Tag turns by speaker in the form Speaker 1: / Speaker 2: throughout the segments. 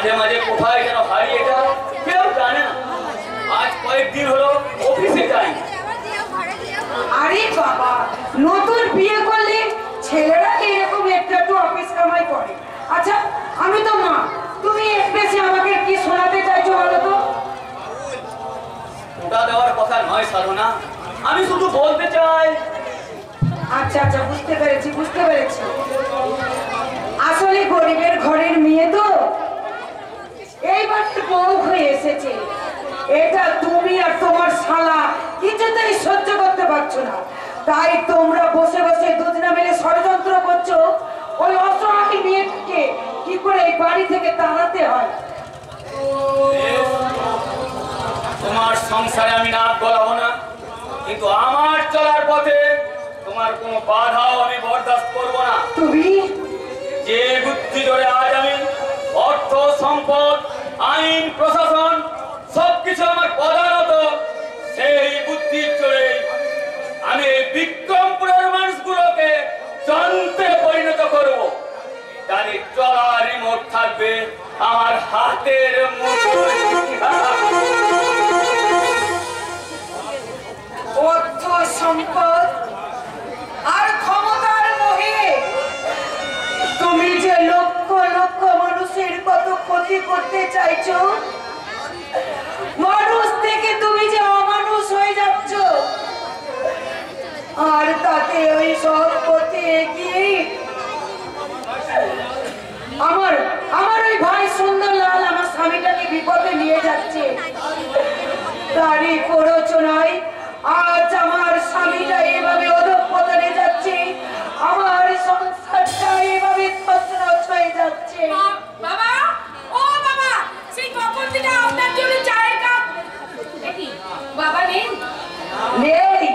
Speaker 1: মাঝে মাঝে কোথায় যেন হারিয়ে যায় কেউ জানে না। আজ কয়েকদিন হলো অফিসে যাই।
Speaker 2: আরে বাবা, নতুন বিয়ে করলে ছেলেরা এরকম একটু অফিস কামাই করে। আচ্ছা আমি তো মা, তুমি বেশি আমাকে কি শোনাতে চাইছো বলো তো?
Speaker 1: ওটা দেওয়ার কথা নয় সাধনা, আমি শুধু বলতে চাই।
Speaker 2: আচ্ছা আচ্ছা, বুঝতে পেরেছি বুঝতে পেরেছি। আসলে গরিবের ঘরের মেয়ে তো, এইবার বউ হয়ে এসেছে। এটা তুমি আর তোমার শালা কিছুতেই সহ্য করতে পারছো না, তাই তোমরা বসে বসে দুজনে মিলে ষড়যন্ত্র করছো ওই অসহায় মেয়েকে কি করে এই বাড়ি থেকে তাড়াতে হয়।
Speaker 1: তোমার সংসারে আমি নাক গলাবো না, কিন্তু আমার চলার পথে তোমার কোনো বাধাও আমি বরদাস্ত করবো না।
Speaker 2: তুমি
Speaker 1: যে বুদ্ধি ধরে আজ আমি অর্থ সম্পদ আইন প্রশাসন সবকিছু আমার প্রধানত, সেই বুদ্ধির চড়ে আমি এই বিক্রমপুরের মানুষগুলোকে যন্ত্রে পরিণত করব। তাদের চলার রিমোট থাকবে আমার হাতের মুঠোয়।
Speaker 2: অর্থ সম্পদ আর ক্ষমতার মোহে তুমি যে লক্ষ লক্ষ মানুষের কত ক্ষতি করতে চাইছো, মানুষ থেকে তুমি যে অমানুষ হয়ে যাচ্ছ, আর তাতে ওই সব করতে এগিয়ে আমার ওই ভাই সুন্দরলাল আমার স্বামীটাকে বিপদে নিয়ে যাচ্ছে। তারই প্ররোচনায় আজ আমার স্বামীটা এভাবে অধঃপতনে যাচ্ছে, আমার সংসারটা এভাবে তছনছ হয়ে যাচ্ছে।
Speaker 3: বাবা, ও বাবা, সেই কখন থেকে আপনার জন্য চায়ের কাপ। দেখি বাবা নেই?
Speaker 2: নেই,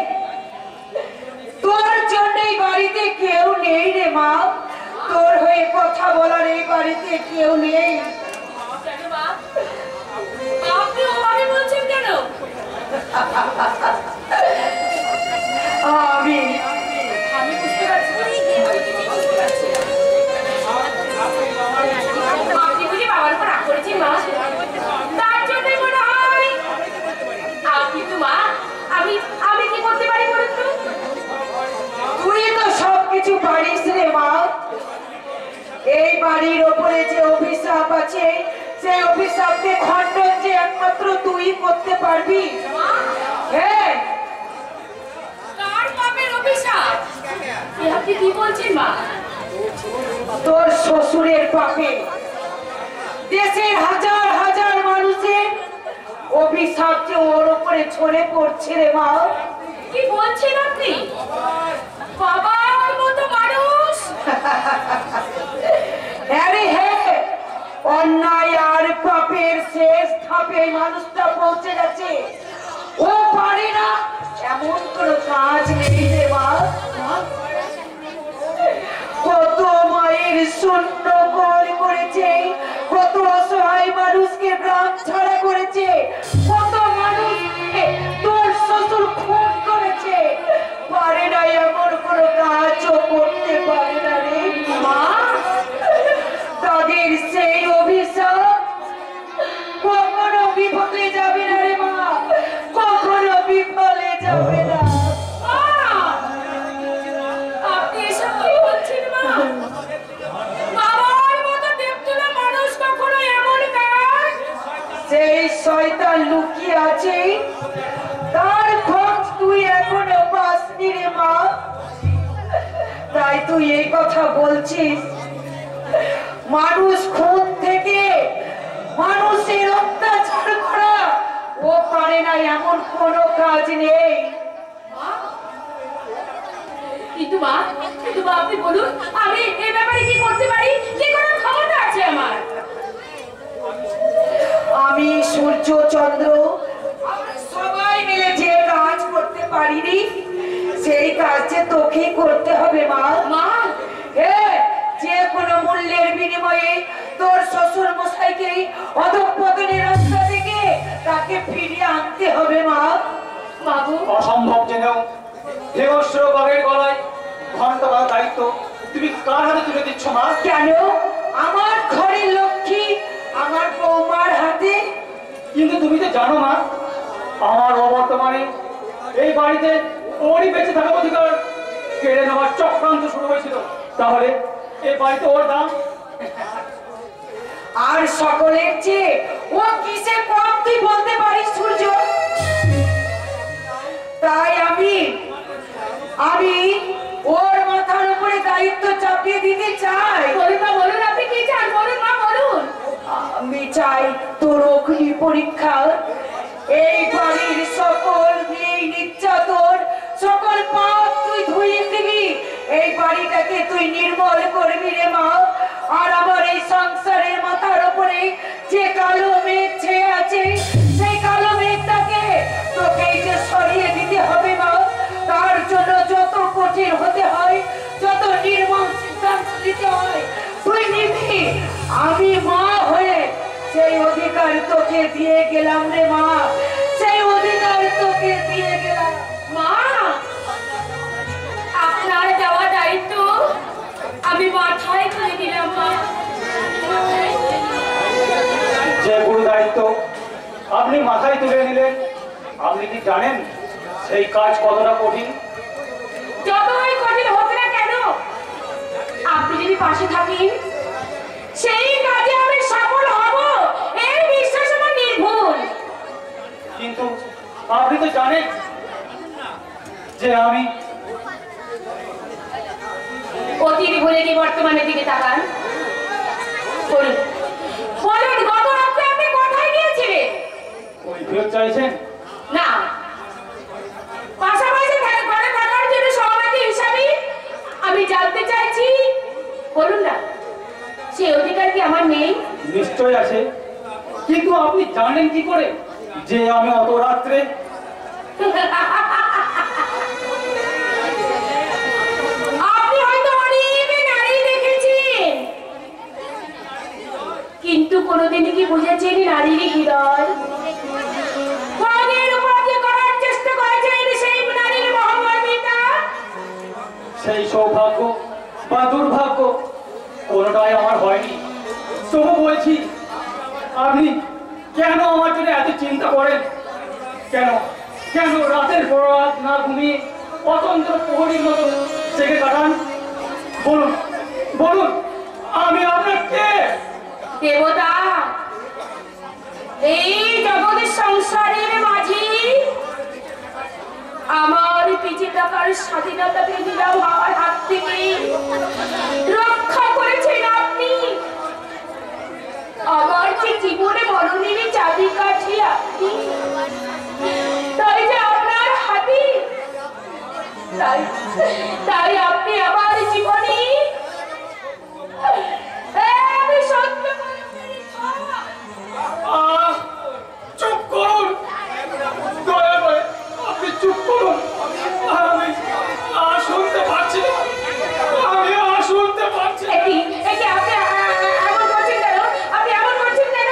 Speaker 2: তোর জন্যই বাড়িতে কেউ নেই রে মা। তোর হয়ে কথা বলার এই বাড়িতে কেউ নেই।
Speaker 3: কেন মা? আপনি ওভাবে বলছেন কেন? আমি বুঝতে পারছি। আপনি বুঝি বাবার উপর রাগ করেছেন মা? তার জন্যই মনে হয়। আপনি তো মা, আমি কি করতে পারি বলুন তো?
Speaker 2: তুই তো সবকিছু পারিস রে মা। এই বাড়ির ওপরে যে অভিশাপ আছে, সেই অভিশাপকে খণ্ডন যে একমাত্র তুই করতে পারবি। হ্যাঁ,
Speaker 3: কার পাপের অভিশাপ? আপনি কি বলছেন মা?
Speaker 2: তোর শ্বশুরের পাপে। দেশের হাজার হাজার মানুষের অভিশাপ যে ওর উপরে ছড়ে পড়ছে রে মা।
Speaker 3: কি বলছেন আপনি? বাবার মতো মানুষ?
Speaker 2: আরে হ্যাঁ, অন্যায় আর পাপের শেষ ধাপে মানুষটা পৌঁছে গেছে। ও পারে না এমন কোনো কাজ নেই রে মা। কত মায়ের শূন্য গোল করেছে, কত অসহায় মানুষকে প্রাণ ছাড়া করেছে, কত মানুষকে তোর শ্বশুর খুন করেছে। পারে না এমন কোনো কাজও করতে পারে না রে মা। তাদের সেই অভিশাপ কখনো বিফলে যাবে না রে মা, কখনো বিফলে যাবে না।
Speaker 3: আপনি এসব কি বলছেন মা? বাবার মতো দেবতুল্য মানুষ কখনো এমন কাজ?
Speaker 2: সেই শয়তান লুকিয়ে আছে, তার খোঁজ তুই এখনো পাসনি রে মা। তাই তুই এই কথা বলছিস। মানুষ খুন থেকে মানুষের অত্যাচার করা ও পারে না এমন কোনো কাজ নেই।
Speaker 3: কিন্তু মা আপনি বলুন, আমি এই ব্যাপারে কি করতে পারি? কি করার ক্ষমতা আছে আমার?
Speaker 2: আমি সূর্য চন্দ্র আমরা সবাই মিলে যে কাজ করতে পারিনি, সেই কাজ যে তোকে করতে হবে মা।
Speaker 3: মা,
Speaker 2: যে কোনো মূল্যের বিনিময়ে তোর শ্বশুর মশাইকে অধঃপতনের রাস্তা থেকে তাকে ফিরিয়ে আনতে হবে মা।
Speaker 3: বাবু,
Speaker 4: অসম্ভব জেনেও দেবশ্র বাগের গলায় ঘন্টা বাঁধার দায়িত্ব তুমি কার হাতে তুলে দিচ্ছ মা?
Speaker 2: কেন? আমার ঘরের লক্ষ্মী, আমার
Speaker 4: কিন্তু তুমি তো জানো মা, আমার অবর্তমানে এই বাড়িতে ওরই বেঁচে থাকা অধিকার কেড়ে নেওয়ার চক্রান্ত শুরু হয়েছিল। তাহলে এই বাড়িতে ওর দাম।
Speaker 2: আর সকলের চেয়ে ও কিসে কম তুই বলতে পারিস সূর্য? তাই আমি ওর মাথার উপরে দায়িত্ব চাপিয়ে দিতে চাই।
Speaker 3: বলুন মা, বলুন আপনি কি চান? বলুন মা, বলুন।
Speaker 2: আমি চাই তোর অগ্নি পরীক্ষা। এই বাড়ির সকল এই নির্যাতন, সকল পাপ তুই ধুয়ে দিবি। এই বাড়িটাকে তুই নির্মল করবি রে মা। আর আমার এই সংসারের মাথার উপরে যে কালো মেঘ ছেয়ে আছে, সেই কালো মেঘটাকে তোকে যে সরিয়ে দিতে হবে মা। তার জন্য যত কঠিন হতে হয়, যত নির্মম সিদ্ধান্ত নিতে হয় তুই নিবি। আমি মা হয়ে সেই অধিকার তোকে দিয়ে গেলাম রে মা, সেই অধিকার তোকে দিয়ে গেলাম
Speaker 3: মা, আপনার দেওয়া দায়িত্ব আমি মাথায় তুলে দিলাম মা।
Speaker 4: যে গুরু দায়িত্ব আপনি মাথায় তুলে নিলেন, আপনি কি জানেন সেই কাজ কতটা কঠিন?
Speaker 3: যতই কঠিন হোক না কেন, আপনি যদি পাশে থাকেন সেই কাজে আমি সফল হব, এই বিশ্বাস আমার নির্ভুল।
Speaker 4: কিন্তু আপনি তো জানেন যে আমি
Speaker 3: অতীত ভুলে গিয়ে বর্তমানের দিকে তাকান। বলুন বলুন, গত রাত্রে আপনি কোথায় গিয়েছিলেন?
Speaker 4: ওই ফেরত চাইছেন?
Speaker 3: না, পাশাপাশি ঘরে থাকার জন্য সহমতি হিসাবে আমি জানতে চাইছি, বলুন না, সেই অধিকার কি আমার নেই?
Speaker 4: নিশ্চয় আছে, কিন্তু আপনি জানেন কি করে যে আমি অত রাত্রে?
Speaker 3: আপনি হয়তো অনেক নারী দেখেছেন, কিন্তু কোনোদিনই কি বুঝেছেন নারীর হৃদয়? ভোগের উপার্জন করার চেষ্টা করেছেন সেই নারীর মহামর্মিতা?
Speaker 4: সেই সৌভাগ্য বা দুর্ভাগ্য কোনোটাই আমার হয়নি। তবু বলছি, আপনি কেন আমার জন্য এত চিন্তা করেন? কেন কেন রাতের পর রাত না ঘুমিয়ে অতন্ত্র প্রহরীর মতো জেগে কাটান? বলুন বলুন, আমি আপনার কে?
Speaker 3: দেবতা, এই জগতের সংসারের মাঝে আমার পিছে থাকার স্বাধীনতাকে দিলাম আমার হাত থেকে, রক্ষা করেছেন আপনি। আমার যে জীবনে মরণের চাবি কাঠি আপনি, তাই যে আপনার হাতে, তাই আপনি আমার জীবনে আমি সত্য
Speaker 4: চুপ করুন, দয়া করে আপনি চুপ করুন। আমি আর শুনতে পাচ্ছি না, আমি আর শুনতে পাচ্ছি না।
Speaker 3: আপনি এমন করছেন কেন? আপনি এমন করছেন কেন?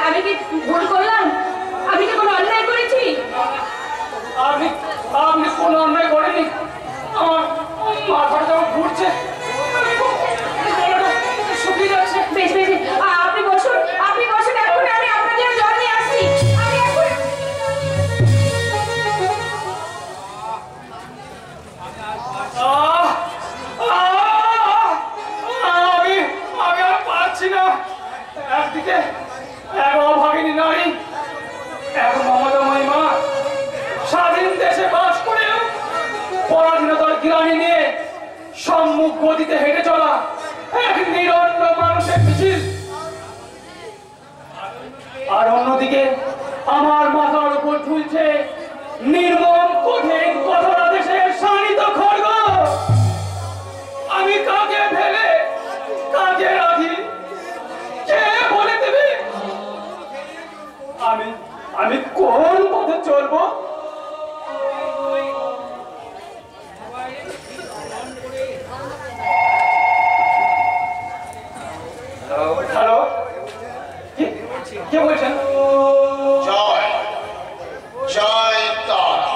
Speaker 3: আমি কি ভুল করলাম? আমি কি কোনো অন্যায় করেছি?
Speaker 4: আপনি কোনো অন্যায় করেনি। আমার মাথাটা যখন ঘুরছে, শুকিয়ে যাচ্ছে।
Speaker 3: বেশ বেশ, আপনি বসুন, এখন আমি আপনার জন্য জল নিয়ে আসছি। আমি এখন
Speaker 4: আমি আর পারছি না। একদিকে এক অভাগিনী নারী, এক মমতাময়ী মা, স্বাধীন দেশে বাস করেও পরাধীনতার গ্লানি নিয়ে সম্মুখ গতিতে হেঁটে চলা এক নিরন্ন মানুষের মিছিল। আর অন্যদিকে আমার মাথার উপর ঝুলছে নির্মম কঠিন কঠোর দেশের শানিত খড়গ। আমি কাকে ফেলে কাকে রাখি, কে বলে দেবে? আমি কোন পথে চলবো? হ্যালো, কে বলছেন?
Speaker 5: জয় জয় তারা।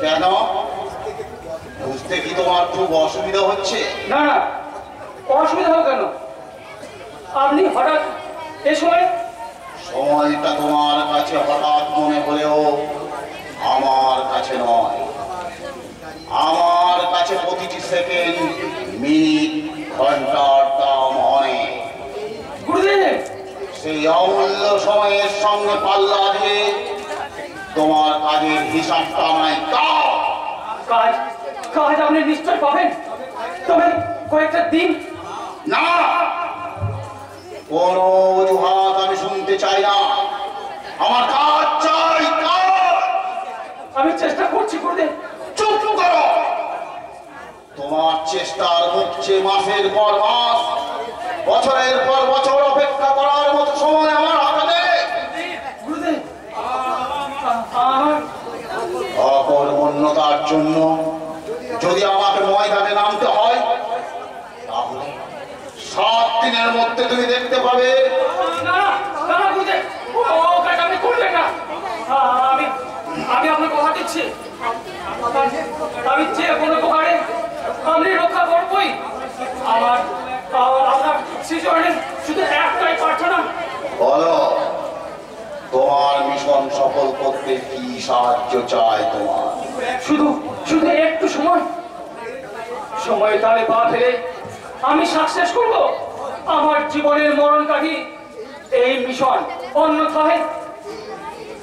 Speaker 5: কেন, বুঝতে কি তোমার খুব অসুবিধা হচ্ছে?
Speaker 4: না না, অসুবিধা হবে কেন? আপনি হঠাৎ এ সময়?
Speaker 5: সময়টা তোমার কাছে হঠাৎ মনে হলেও আমার কাছে নয়। আমার কাছে প্রতিটি সেকেন্ড, মিনিট, ঘন্টার দাম অনেক।
Speaker 4: গুরুদেব,
Speaker 5: সেই অমূল্য সময়ের সঙ্গে পাল্লা দিয়ে তোমার কাজের হিসাবটা আমায় দাও।
Speaker 4: কাজ কাজ আপনি নিশ্চয় পাবেন, তবে কয়েকটা দিন।
Speaker 5: না, কোনো অজুহাত আমি শুনতে চাই না। আমার কাজ চাই, কাজ।
Speaker 4: আমি চেষ্টা করছি গুরুদেব।
Speaker 5: চুপ করো। তোমার চেষ্টার হচ্ছে মাসের পর মাস, বছরের পর বছর অপেক্ষা করার মতো সময় আমার হাতে নেই।
Speaker 4: গুরুদেব, আমার
Speaker 5: অকর্মণ্যতার জন্য যদি আমাকে ময়দানে নামতে হয়, তাহলে 7 দিনের মধ্যে তুমি দেখতে পাবে।
Speaker 4: না না না গুরুদেব, ও কাজ আপনি করবেন না। আমি আমি আপনাকে কথা দিচ্ছি, আমি যে কোনো প্রকারে আপনি রক্ষা করবই। আমার আপনার শ্রীচরণের শুধু একটাই প্রার্থনা।
Speaker 5: বলো, তোমার মিশন সফল করতে কি সাহায্য চাই তোমার?
Speaker 4: শুধু শুধু একটু সময় তালে পা ফেলে আমি সাকসেস করব আমার জীবনের মরণ কাঠি এই মিশন। অন্যথায়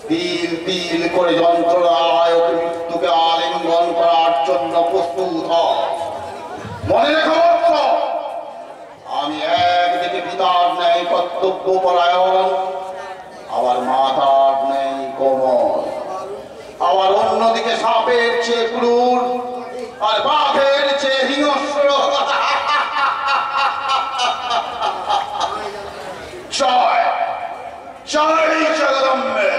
Speaker 5: তিল তিল করে যন্ত্রণায় ওকে মৃত্যুকে আলিঙ্গন করার জন্য প্রস্তুত হও। মনে রেখো, আমি একদিকে পিতার ন্যায় কর্তব্য পরায়ণ, আবার মাতার নেই কোমল, আবার অন্যদিকে সাপের চেয়ে ক্রূর আর বাঘের চেয়ে হিংস্র। জয় জয় জগদম্বে।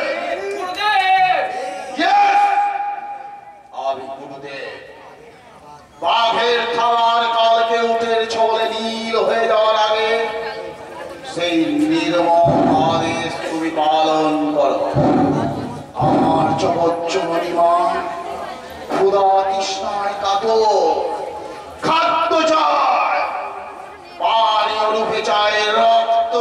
Speaker 5: আমি গুরুদেব। বাঘের খাওয়ার কালকে উঠে ছলে নীল হয়ে যাওয়ার আগে সেই নির্মম আদেশ তুমি পালন করো। আমার জগৎ মণিমা ক্ষুধা তৃষ্ণায় কাতর, খাদ্য চায়, পানীয় রূপে চায় রক্ত।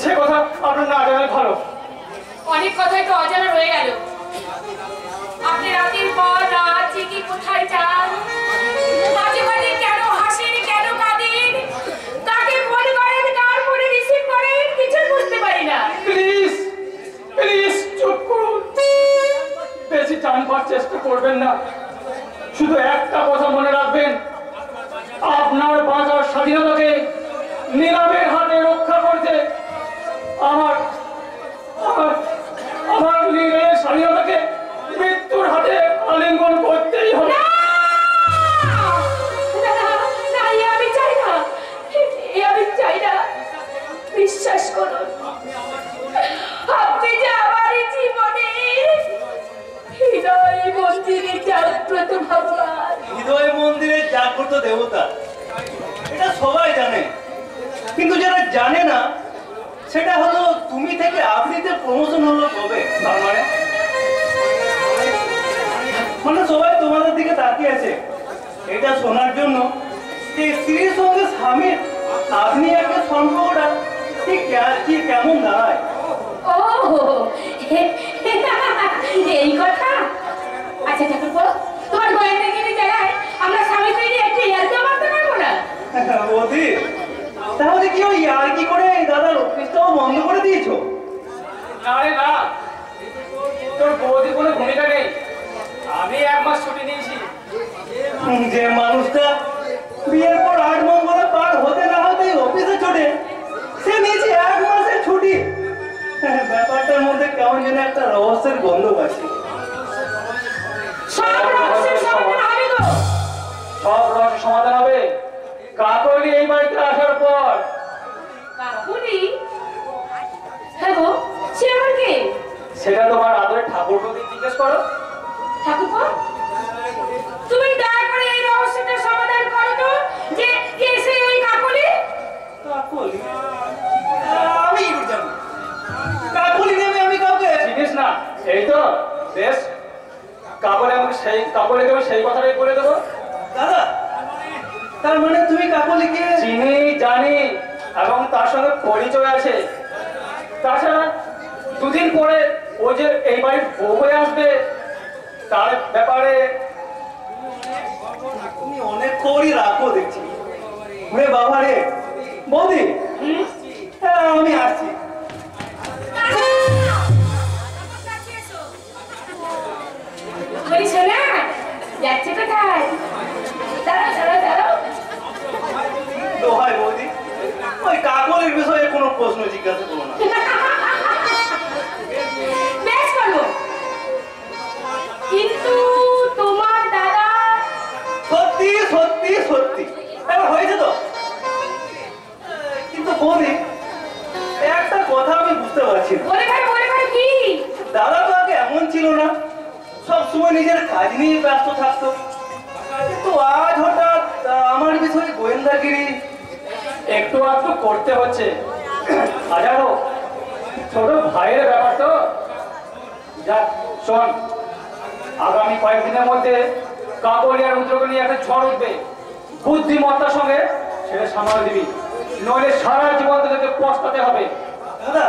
Speaker 4: সে কথা আপনার না জানাই ভালো।
Speaker 3: অনেক কথাই তো অজানা রয়ে গেল। আপনি রাতের পর রাত জেগে কোথায় যান, মাঝে মাঝে কেন হাসেন, কেন কাঁদেন, কাকে ফোন করেন, কার ফোনে রিসিভ করেন, কিছু বুঝতে পারি না।
Speaker 4: প্লিজ প্লিজ চুপ করুন, বেশি জানবার চেষ্টা করবেন না। শুধু একটা কথা মনে রাখবেন, আপনার বাঁচার স্বাধীনতাকে নিলামের হাতে রক্ষা করতে আমার আমার আমার নিজের স্বাধীনতাকে মৃত্যুর হাতে আলিঙ্গন করতেই হবে।
Speaker 3: আমি চাই না। বিশ্বাস করুন, আপনি যে আমার জীবনের হৃদয় মন্দিরে জাগ্রত ভগবান।
Speaker 6: হৃদয় মন্দিরে জাগ্রত দেবতা, এটা সবাই জানে, কিন্তু যারা জানে না সেটা হলো তুমি থেকে আপনিতে প্রমোশন হলো কবে। তার মানে সবাই তোমাদের দিকে তাকিয়ে আছে এটা শোনার জন্য যে স্ত্রীর সঙ্গে স্বামীর আপনি একটা সম্পর্কটা ঠিক কেমন দাঁড়ায়।
Speaker 3: ও এই কথা। আচ্ছা ঠাকুর, তোমার গোয়েন্দাগিরি জায়গায় আমরা স্বামী স্ত্রী একটু ইয়ার্কি মারতে পারবো না?
Speaker 6: বৌদি, তাহলে কি ওই আর কি করে দাদার অফিসটাও বন্ধ করে দিয়েছো?
Speaker 4: আরে না, তোর বৌদি কোনো ভূমিকা নেই। আমি 1 মাস ছুটি নিয়েছি, সেটা তোমার আদরের ঠাকুরকে জিজ্ঞেস করো।
Speaker 3: ঠাকুরপো, তুমি দয়া করে এই রহস্যটা সমাধান করো তো, যে কে সেই ওই কাকলি?
Speaker 6: কাকলি? আমি কি করে জানবো? কাকলি নেবে আমি কাউকে
Speaker 4: চিনিস না? এই তো বেশ, কাকলে আমাকে সেই কথাটাই বলে দেবো।
Speaker 6: দাদা, তার মানে তুমি কাকলিকে
Speaker 4: চিনি, জানি, এবং তার সঙ্গে পরিচয় আছে। তাছাড়া দুদিন পরে ও যে এই বাড়ির বউ হয়ে আসবে, তার ব্যাপারে
Speaker 6: তুমি অনেক খবরই রাখো দেখছি। ওরে বাবা রে, বৌদি, হ্যাঁ আমি আসছি।
Speaker 3: বলি শোনা, যাচ্ছে কোথায়? দাঁড়াও দাঁড়াও দাঁড়াও।
Speaker 6: দোহাই বৌদি, ওই কাকলির বিষয়ে কোনো প্রশ্ন জিজ্ঞাসা করো না।
Speaker 3: বেশ করবো, কিন্তু তোমার দাদা
Speaker 6: সত্যি সত্যি সত্যি এবার হয়েছে তো। কিন্তু বৌদি, একটা কথা আমি বুঝতে পারছি না।
Speaker 3: বলে ভাই কি?
Speaker 6: দাদা তো আগে এমন ছিল না, সবসময় নিজের কাজ নিয়ে ব্যস্ত থাকতো, কিন্তু আজ হঠাৎ আমার বিষয়ে গোয়েন্দাগিরি
Speaker 4: একটু আধটু করতে হচ্ছে। হাজারো ছোট ভাইয়ের ব্যাপার তো। যাক শোন, আগামী কয়েকদিনের মধ্যে কাকলি আর রুদ্রকে নিয়ে একটা ঝড় উঠবে। বুদ্ধিমত্তার সঙ্গে সেটা সামাল দিবি, নইলে সারা জীবন তোকে পস্তাতে হবে।
Speaker 6: দাদা